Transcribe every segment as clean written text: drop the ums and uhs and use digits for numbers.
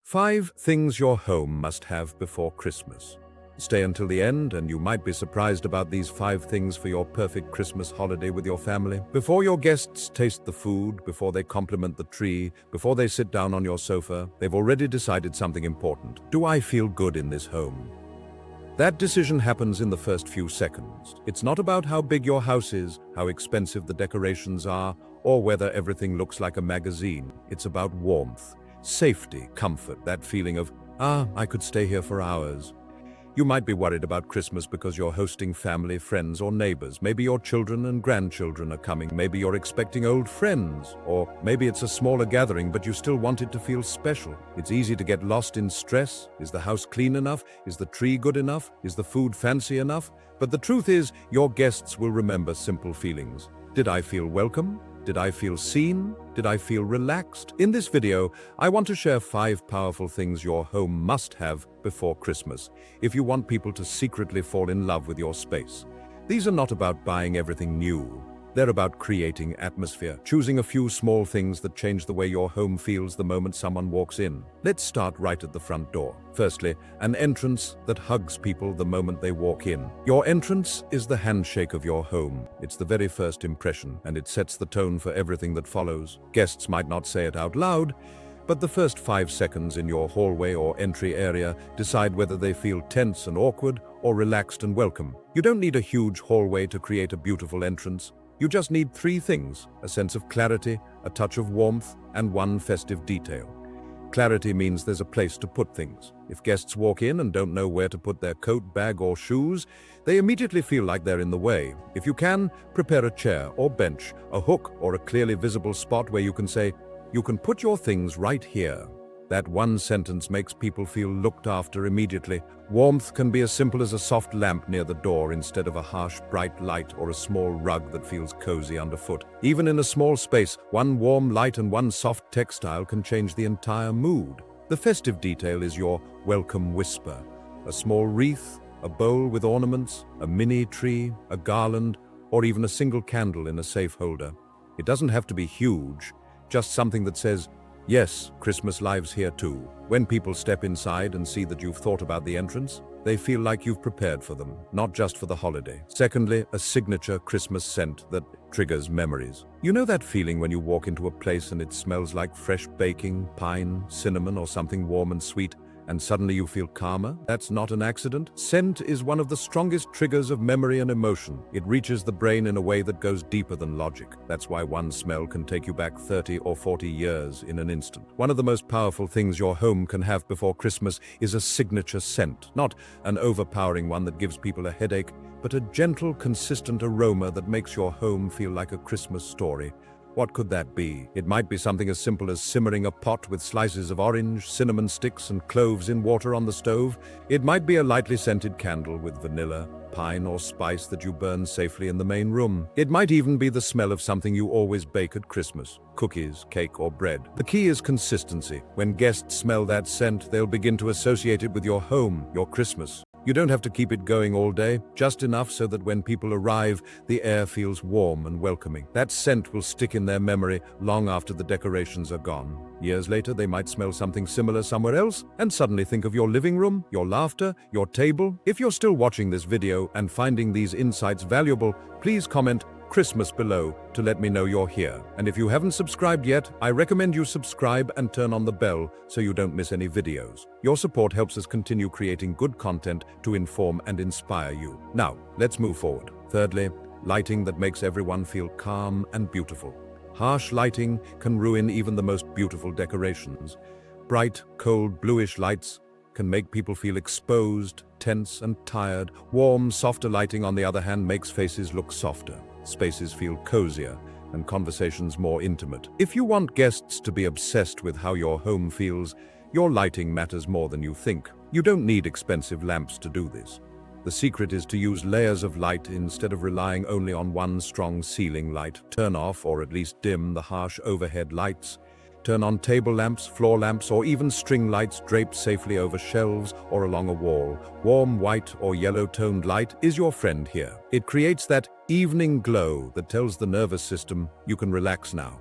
5 things your home must have before Christmas. Stay until the end and you might be surprised about these 5 things for your perfect Christmas holiday with your family. Before your guests taste the food, before they compliment the tree, before they sit down on your sofa, they've already decided something important. Do I feel good in this home? That decision happens in the first few seconds. It's not about how big your house is, how expensive the decorations are, or whether everything looks like a magazine. It's about warmth, safety, comfort, that feeling of, I could stay here for hours. You might be worried about Christmas because you're hosting family, friends, or neighbors. Maybe your children and grandchildren are coming. Maybe you're expecting old friends. Or maybe it's a smaller gathering, but you still want it to feel special. It's easy to get lost in stress. Is the house clean enough? Is the tree good enough? Is the food fancy enough? But the truth is, your guests will remember simple feelings. Did I feel welcome? Did I feel seen? Did I feel relaxed? In this video, I want to share 5 powerful things your home must have before Christmas if you want people to secretly fall in love with your space. These are not about buying everything new. They're about creating atmosphere, choosing a few small things that change the way your home feels the moment someone walks in. Let's start right at the front door. Firstly, an entrance that hugs people the moment they walk in. Your entrance is the handshake of your home. It's the very first impression, and it sets the tone for everything that follows. Guests might not say it out loud, but the first 5 seconds in your hallway or entry area decide whether they feel tense and awkward or relaxed and welcome. You don't need a huge hallway to create a beautiful entrance. You just need 3 things: a sense of clarity, a touch of warmth, and one festive detail. Clarity means there's a place to put things. If guests walk in and don't know where to put their coat, bag, or shoes, they immediately feel like they're in the way. If you can, prepare a chair or bench, a hook, or a clearly visible spot where you can say, "You can put your things right here." That one sentence makes people feel looked after immediately. Warmth can be as simple as a soft lamp near the door instead of a harsh, bright light, or a small rug that feels cozy underfoot. Even in a small space, one warm light and one soft textile can change the entire mood. The festive detail is your welcome whisper. A small wreath, a bowl with ornaments, a mini tree, a garland, or even a single candle in a safe holder. It doesn't have to be huge, just something that says, "Yes, Christmas lives here too." When people step inside and see that you've thought about the entrance, they feel like you've prepared for them, not just for the holiday. Secondly, a signature Christmas scent that triggers memories. You know that feeling when you walk into a place and it smells like fresh baking, pine, cinnamon, or something warm and sweet, and suddenly you feel calmer? That's not an accident. Scent is one of the strongest triggers of memory and emotion. It reaches the brain in a way that goes deeper than logic. That's why one smell can take you back 30 or 40 years in an instant. One of the most powerful things your home can have before Christmas is a signature scent. Not an overpowering one that gives people a headache, but a gentle, consistent aroma that makes your home feel like a Christmas story. What could that be? It might be something as simple as simmering a pot with slices of orange, cinnamon sticks, and cloves in water on the stove. It might be a lightly scented candle with vanilla, pine, or spice that you burn safely in the main room. It might even be the smell of something you always bake at Christmas: cookies, cake, or bread. The key is consistency. When guests smell that scent, they'll begin to associate it with your home, your Christmas. You don't have to keep it going all day, just enough so that when people arrive, the air feels warm and welcoming. That scent will stick in their memory long after the decorations are gone. Years later, they might smell something similar somewhere else and suddenly think of your living room, your laughter, your table. If you're still watching this video and finding these insights valuable, please comment Christmas below to let me know you're here. And if you haven't subscribed yet, I recommend you subscribe and turn on the bell so you don't miss any videos. Your support helps us continue creating good content to inform and inspire you. Now, let's move forward. Thirdly, lighting that makes everyone feel calm and beautiful. Harsh lighting can ruin even the most beautiful decorations. Bright, cold, bluish lights can make people feel exposed, tense, and tired. Warm, softer lighting, on the other hand, makes faces look softer. Spaces feel cozier, and conversations more intimate. If you want guests to be obsessed with how your home feels, your lighting matters more than you think. You don't need expensive lamps to do this. The secret is to use layers of light instead of relying only on one strong ceiling light. Turn off, or at least dim, the harsh overhead lights. Turn on table lamps, floor lamps, or even string lights draped safely over shelves or along a wall. Warm white or yellow-toned light is your friend here. It creates that evening glow that tells the nervous system you can relax now.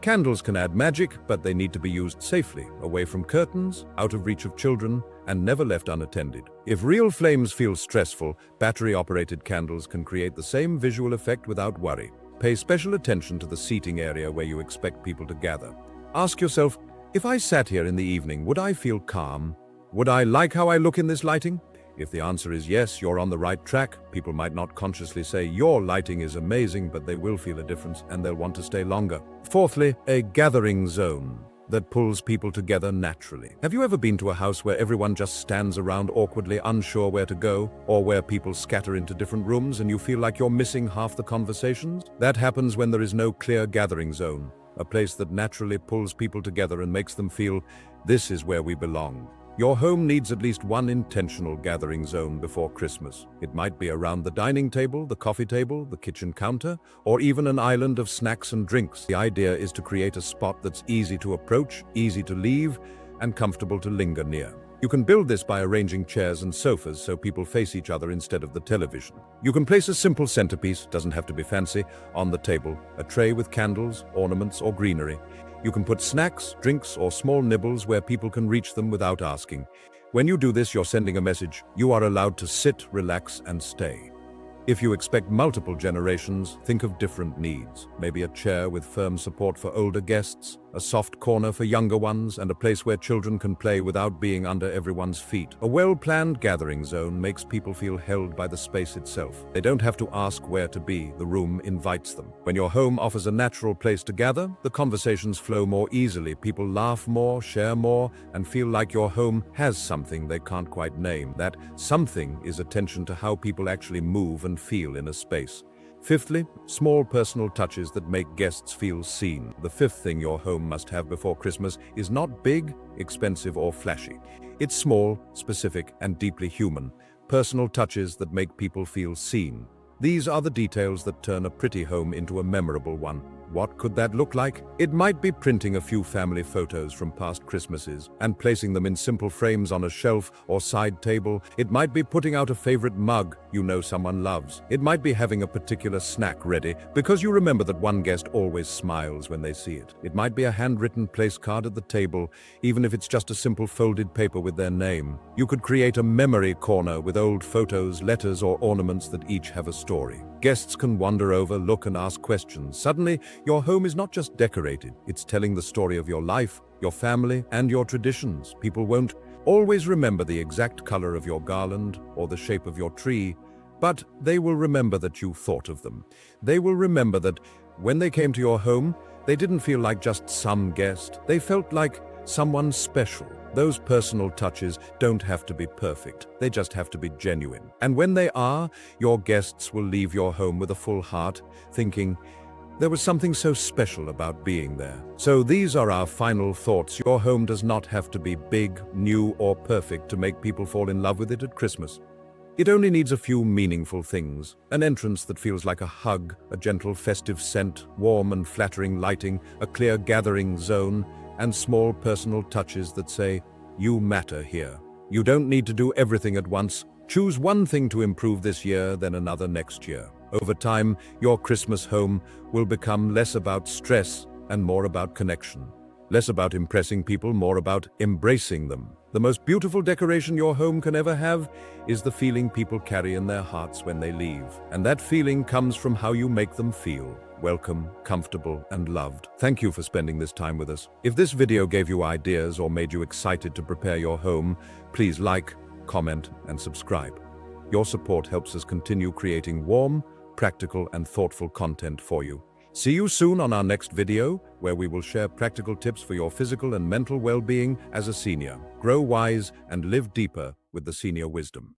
Candles can add magic, but they need to be used safely, away from curtains, out of reach of children, and never left unattended. If real flames feel stressful, battery-operated candles can create the same visual effect without worry. Pay special attention to the seating area where you expect people to gather. Ask yourself, if I sat here in the evening, would I feel calm? Would I like how I look in this lighting? If the answer is yes, you're on the right track. People might not consciously say your lighting is amazing, but they will feel a difference and they'll want to stay longer. Fourthly, a gathering zone that pulls people together naturally. Have you ever been to a house where everyone just stands around awkwardly, unsure where to go, or where people scatter into different rooms and you feel like you're missing half the conversations? That happens when there is no clear gathering zone, a place that naturally pulls people together and makes them feel, this is where we belong. Your home needs at least one intentional gathering zone before Christmas. It might be around the dining table, the coffee table, the kitchen counter, or even an island of snacks and drinks. The idea is to create a spot that's easy to approach, easy to leave, and comfortable to linger near. You can build this by arranging chairs and sofas so people face each other instead of the television. You can place a simple centerpiece, doesn't have to be fancy, on the table, a tray with candles, ornaments, or greenery. You can put snacks, drinks, or small nibbles where people can reach them without asking. When you do this, you're sending a message. You are allowed to sit, relax, and stay. If you expect multiple generations, think of different needs. Maybe a chair with firm support for older guests, a soft corner for younger ones, and a place where children can play without being under everyone's feet. A well-planned gathering zone makes people feel held by the space itself. They don't have to ask where to be, the room invites them. When your home offers a natural place to gather, the conversations flow more easily. People laugh more, share more, and feel like your home has something they can't quite name. That something is attention to how people actually move and feel in a space. Fifthly, small personal touches that make guests feel seen. The fifth thing your home must have before Christmas is not big, expensive, or flashy. It's small, specific, and deeply human. Personal touches that make people feel seen. These are the details that turn a pretty home into a memorable one. What could that look like? It might be printing a few family photos from past Christmases and placing them in simple frames on a shelf or side table. It might be putting out a favorite mug you know someone loves. It might be having a particular snack ready because you remember that one guest always smiles when they see it. It might be a handwritten place card at the table, even if it's just a simple folded paper with their name. You could create a memory corner with old photos, letters, or ornaments that each have a story. Guests can wander over, look, and ask questions. Suddenly, your home is not just decorated, it's telling the story of your life, your family, and your traditions. People won't always remember the exact color of your garland or the shape of your tree, but they will remember that you thought of them. They will remember that when they came to your home, they didn't feel like just some guest. They felt like someone special. Those personal touches don't have to be perfect. They just have to be genuine. And when they are, your guests will leave your home with a full heart, thinking, there was something so special about being there. So these are our final thoughts. Your home does not have to be big, new, or perfect to make people fall in love with it at Christmas. It only needs a few meaningful things. An entrance that feels like a hug, a gentle festive scent, warm and flattering lighting, a clear gathering zone, and small personal touches that say, you matter here. You don't need to do everything at once. Choose one thing to improve this year, then another next year. Over time, your Christmas home will become less about stress and more about connection. Less about impressing people, more about embracing them. The most beautiful decoration your home can ever have is the feeling people carry in their hearts when they leave. And that feeling comes from how you make them feel. Welcome, comfortable, and loved. Thank you for spending this time with us. If this video gave you ideas or made you excited to prepare your home, please like, comment, and subscribe. Your support helps us continue creating warm, practical, and thoughtful content for you. See you soon on our next video, where we will share practical tips for your physical and mental well-being as a senior. Grow wise and live deeper with the senior wisdom.